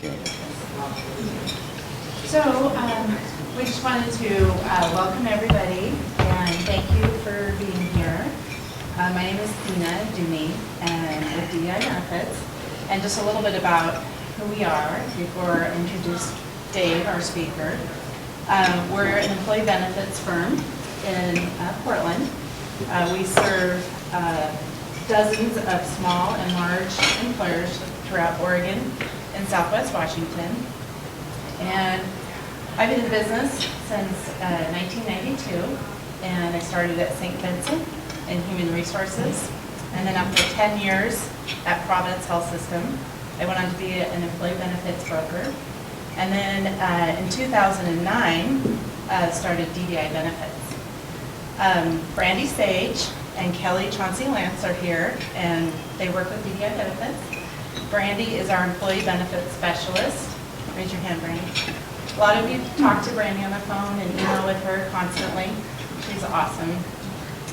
Okay. So we just wanted to welcome everybody and thank you for being here. My name is Tina Dooney and with DDI Benefits. And just a little bit about who we are before I introduce Dave, our speaker. We're an employee benefits firm in Portland. We serve dozens of small and large employers throughout Oregon and Southwest Washington. And I've been in business since 1992, and I started at St. Vincent in Human Resources. And then after 10 years at Providence Health System, I went on to be an employee benefits broker. And then in 2009, started DDI Benefits. Brandy Sage and Kelly Chauncey Lance are here, and they work with DDI Benefits. Brandy is our employee benefits specialist. Raise your hand, Brandy. A lot of you talk to Brandy on the phone and email with her constantly. She's awesome.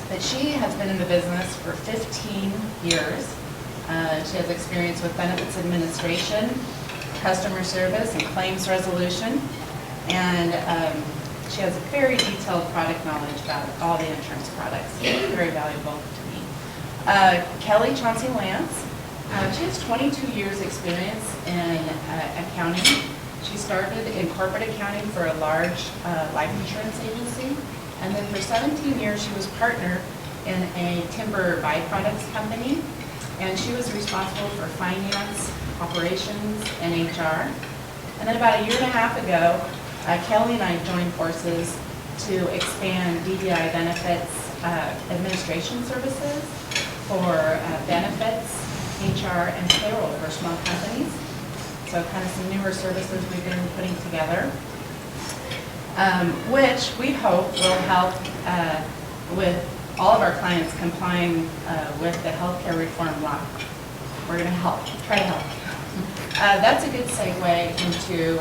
But she has been in the business for 15 years. She has experience with benefits administration, customer service, and claims resolution. And she has very detailed product knowledge about all the insurance products. Very valuable to me. Kelly Chauncey Lance. She has 22 years experience in accounting. She started in corporate accounting for a large life insurance agency. And then for 17 years, she was partner in a timber byproducts company. And she was responsible for finance, operations, and HR. And then about a year and a half ago, Kelly and I joined forces to expand DDI Benefits administration services for benefits, HR, and payroll for small companies. So kind of some newer services we've been putting together, which we hope will help with all of our clients complying with the healthcare reform law. We're going to try to help. That's a good segue into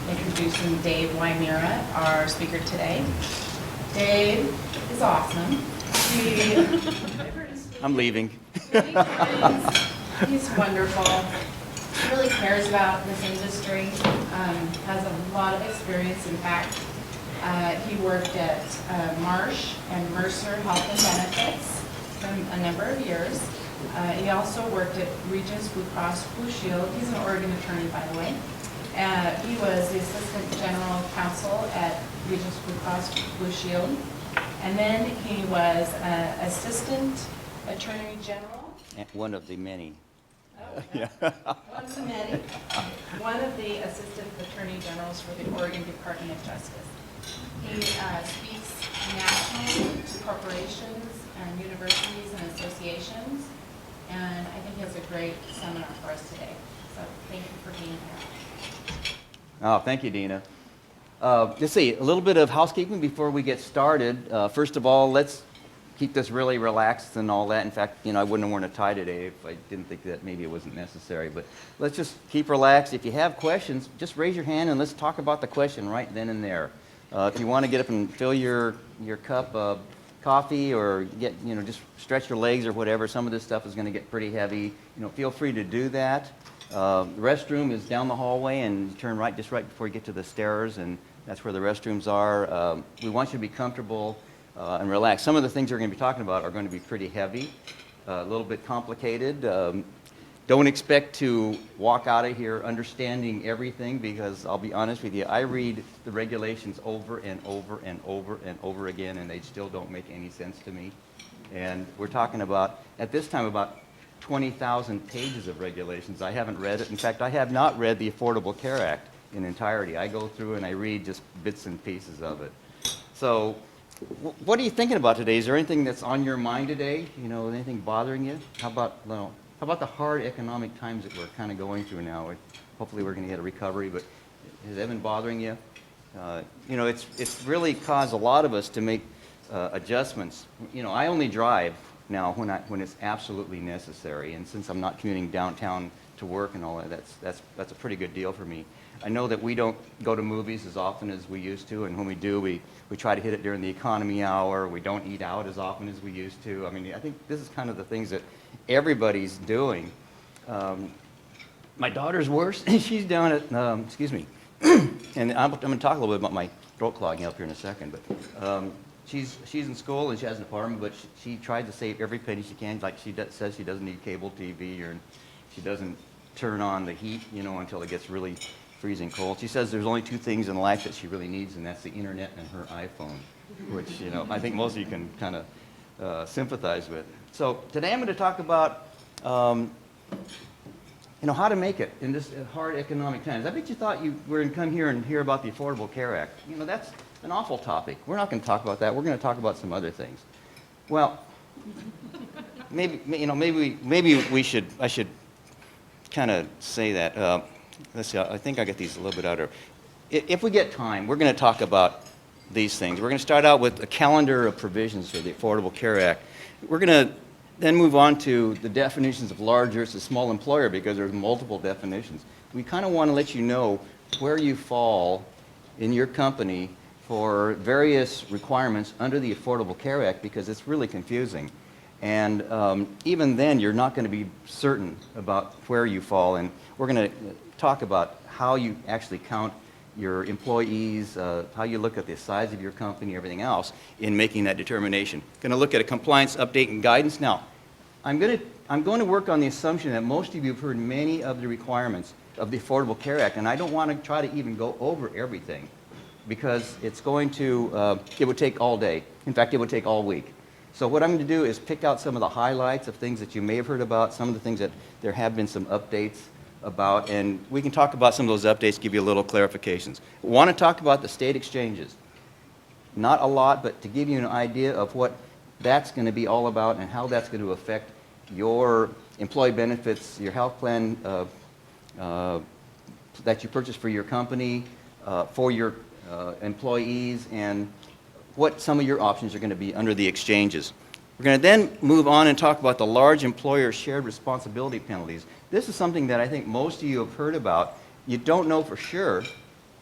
introducing Dave Uyemura, our speaker today. Dave is awesome. I'm leaving. He's wonderful. He really cares about this industry. Has a lot of experience. In fact, he worked at Marsh and Mercer Health and Benefits for a number of years. He also worked at Regis Blue Cross Blue Shield. He's an Oregon attorney, by the way. He was the Assistant General Counsel at Regis Blue Cross Blue Shield. And then he was Assistant Attorney General. One of the many. Oh, yeah. One of the many. One of the Assistant Attorney Generals for the Oregon Department of Justice. He speaks nationally to corporations and universities and associations. And I think he has a great seminar for us today. So thank you for being here. Oh, thank you, Dina. Let's see, a little bit of housekeeping before we get started. First of all, let's keep this really relaxed and all that. In fact, I wouldn't have worn a tie today if I didn't think that maybe it wasn't necessary. But let's just keep relaxed. If you have questions, just raise your hand and let's talk about the question right then and there. If you want to get up and fill your cup of coffee or get, just stretch your legs or whatever, some of this stuff is going to get pretty heavy. Feel free to do that. The restroom is down the hallway, and you turn right just right before you get to the stairs, and that's where the restrooms are. We want you to be comfortable and relaxed. Some of the things we're going to be talking about are going to be pretty heavy, a little bit complicated. Don't expect to walk out of here understanding everything, because I'll be honest with you, I read the regulations over and over and over and over again, and they still don't make any sense to me. And we're talking about, at this time, about 20,000 pages of regulations. I haven't read it. In fact, I have not read the Affordable Care Act in entirety. I go through and I read just bits and pieces of it. So what are you thinking about today? Is there anything that's on your mind today? Anything bothering you? How about the hard economic times that we're kind of going through now? Hopefully we're going to get a recovery, but has that been bothering you? It's really caused a lot of us to make adjustments. I only drive now when it's absolutely necessary, and since I'm not commuting downtown to work and all that, that's a pretty good deal for me. I know that we don't go to movies as often as we used to, and when we do, we try to hit it during the economy hour. We don't eat out as often as we used to. I mean, I think this is kind of the things that everybody's doing. My daughter's worse. She's down at, excuse me, and I'm going to talk a little bit about my throat clogging up here in a second, but she's in school and she has an apartment, but she tried to save every penny she can. Like says she doesn't need cable TV, or she doesn't turn on the heat, until it gets really freezing cold. She says there's only two things in life that she really needs, and that's the internet and her iPhone, which, I think most of you can kind of sympathize with. So today I'm going to talk about how to make it in this hard economic times. I bet you thought you were going to come here and hear about the Affordable Care Act. That's an awful topic. We're not going to talk about that. We're going to talk about some other things. Well, maybe I should kind of say that. Let's see. I think I get these a little bit out of. If we get time, we're going to talk about these things. We're going to start out with a calendar of provisions for the Affordable Care Act. We're going to then move on to the definitions of large versus small employer, because there's multiple definitions. We kind of want to let you know where you fall in your company for various requirements under the Affordable Care Act, because it's really confusing. And even then, you're not going to be certain about where you fall. And we're going to talk about how you actually count your employees, how you look at the size of your company, everything else in making that determination. Going to look at a compliance update and guidance. Now, I'm going to work on the assumption that most of you have heard many of the requirements of the Affordable Care Act, and I don't want to try to even go over everything, because it's going to, it would take all day. In fact, it would take all week. So what I'm going to do is pick out some of the highlights of things that you may have heard about, some of the things that there have been some updates about, and we can talk about some of those updates, give you a little clarifications. I want to talk about the state exchanges. Not a lot, but to give you an idea of what that's going to be all about and how that's going to affect your employee benefits, your health plan that you purchase for your company, for your employees, and what some of your options are going to be under the exchanges. We're going to then move on and talk about the large employer shared responsibility penalties. This is something that I think most of you have heard about. You don't know for sure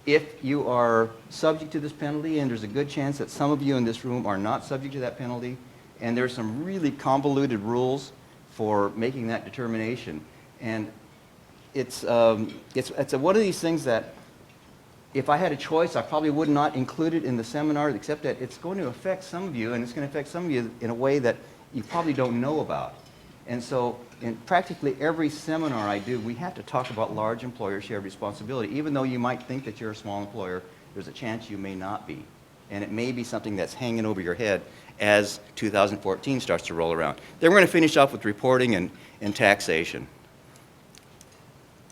if you are subject to this penalty, and there's a good chance that some of you in this room are not subject to that penalty. And there's some really convoluted rules for making that determination. And it's one of these things that if I had a choice, I probably would not include it in the seminar, except that it's going to affect some of you, and it's going to affect some of you in a way that you probably don't know about. And so in practically every seminar I do, we have to talk about large employer shared responsibility. Even though you might think that you're a small employer, there's a chance you may not be. And it may be something that's hanging over your head as 2014 starts to roll around. Then we're going to finish off with reporting and taxation.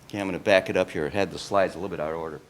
Okay, I'm going to back it up here. I had the slides a little bit out of order.